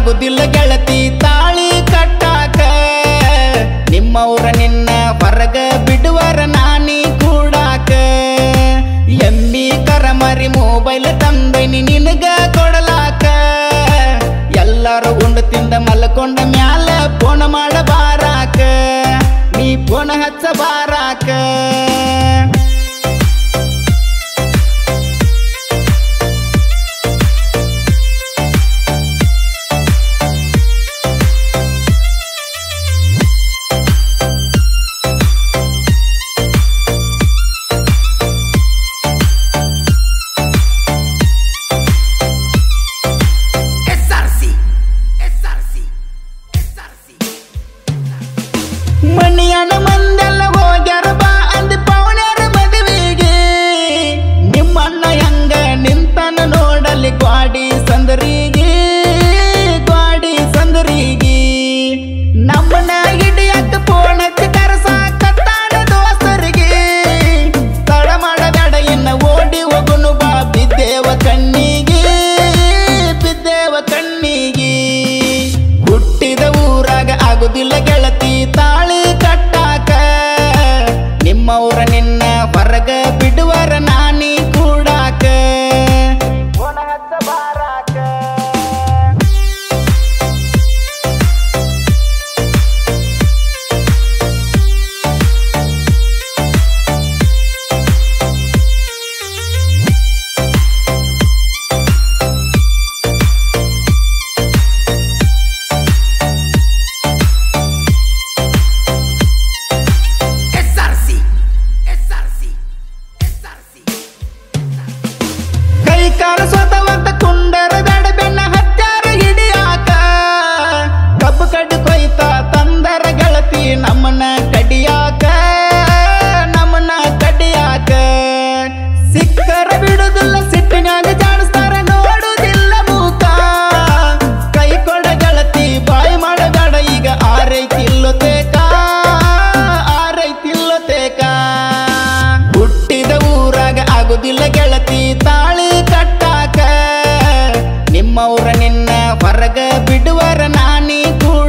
ಆಗುದಿಲ್ಲ ಗೆಳತಿ ತಾಳಿ ಕಟ್ಟಾಕ ನಿಮ್ಮವ್ರ ನಿನ್ನ ಹೊರಗ ಬಿಡುವರ ನಾನಿ ಕೂಡಾಕ ಎಮ್ಮಿ ಕರಮರಿ ಮೊಬೈಲ್ ತಂದೈನಿ ನಿನಗ ಕೊಡಲಾಕ ಎಲ್ಲರೂ ಉಂಡು ತಿಂದ ಮಲ್ಕೊಂಡ ಮ್ಯಾಲ ಫೋನ್ ಮಾಡಬಾರಾಕ ನೀ ಫೋನ್ ಹಚ್ಚಬಾರಾಕ ಮನಿಯನ ಮಂದೆಲ್ಲ ಹೋಗ್ಯಾರ ಬಾ ಅಂದ ಪೌಣ್ಯಾರ ಮದುವೆಗೆ ನಿಮ್ಮಣ್ಣ ಹೆಂಗ ನಿಂತನ ನೋಡಲಿ ಗ್ವಾಡಿ ಸಂದರಿಗೆ ನಮ್ಮನ ಹಿಡಿಯಕ್ಕ ಫೋನ್ ಹಚ್ಚಿ ಕರಸಾಕತ್ತಾನ ದೋಸ್ತರಿಗೆ ತಡ ಮಾಡಬೇಡ ಇನ್ನ ಓಡಿ ಹೋಗುನು ಬಾ ಬಿದ್ದೇವ ಕಣ್ಣಿಗೆ ಹುಟ್ಟಿದ ಊರಾಗ ಆಗುದಿಲ್ಲ ಗೆಳತಿ ತಾಳಿ ಕಟ್ಟಾಕ ನಿಮ್ಮವ್ರ ನಿನ್ನ ಹೊರಗ ಬಿಡುವರ ನಾನಿ ಕೂಡಾಕ ಫೋನ್ ಹಚ್ಚಬಾರಾಕ ಕಾಲ ಸ್ವತವಂತ ಕುಂಡರ ಬೇಡ ಬೆನ್ನ ಹತ್ಯಾರ ಹಿಡಿಯಾಕ ಕಬ್ಬು ಕಡ್ಡಿ ಕೊಯ್ತ ತಂದರ ಗೆಳತಿ ನಮ್ಮನ್ನ ಕಡಿಯಾಕ ಸಿಕ್ಕರ ಬಿಡುದಿಲ್ಲ ಸಿಟ್ಟಿನಾಗ ಜಾಣಿಸ್ತಾರ ನೋಡುದಿಲ್ಲ ಮೂಕ ಕೈ ಕೊಡ ಗೆಳತಿ ಬಾಯಿ ಮಾಡಬೇಡ ಈಗ ಆರೈತಿಲ್ಲೋ ತೇಕ ಹುಟ್ಟಿದ ಊರಾಗ ಆಗುದಿಲ್ಲ ಗೆಳತಿ ತಾಳಿ ಕಟ್ಟಾಕ ನಿಮ್ಮವ್ರ ನಿನ್ನ ಹೊರಗ ಬಿಡುವರ ನಾನಿ ಕೂಡ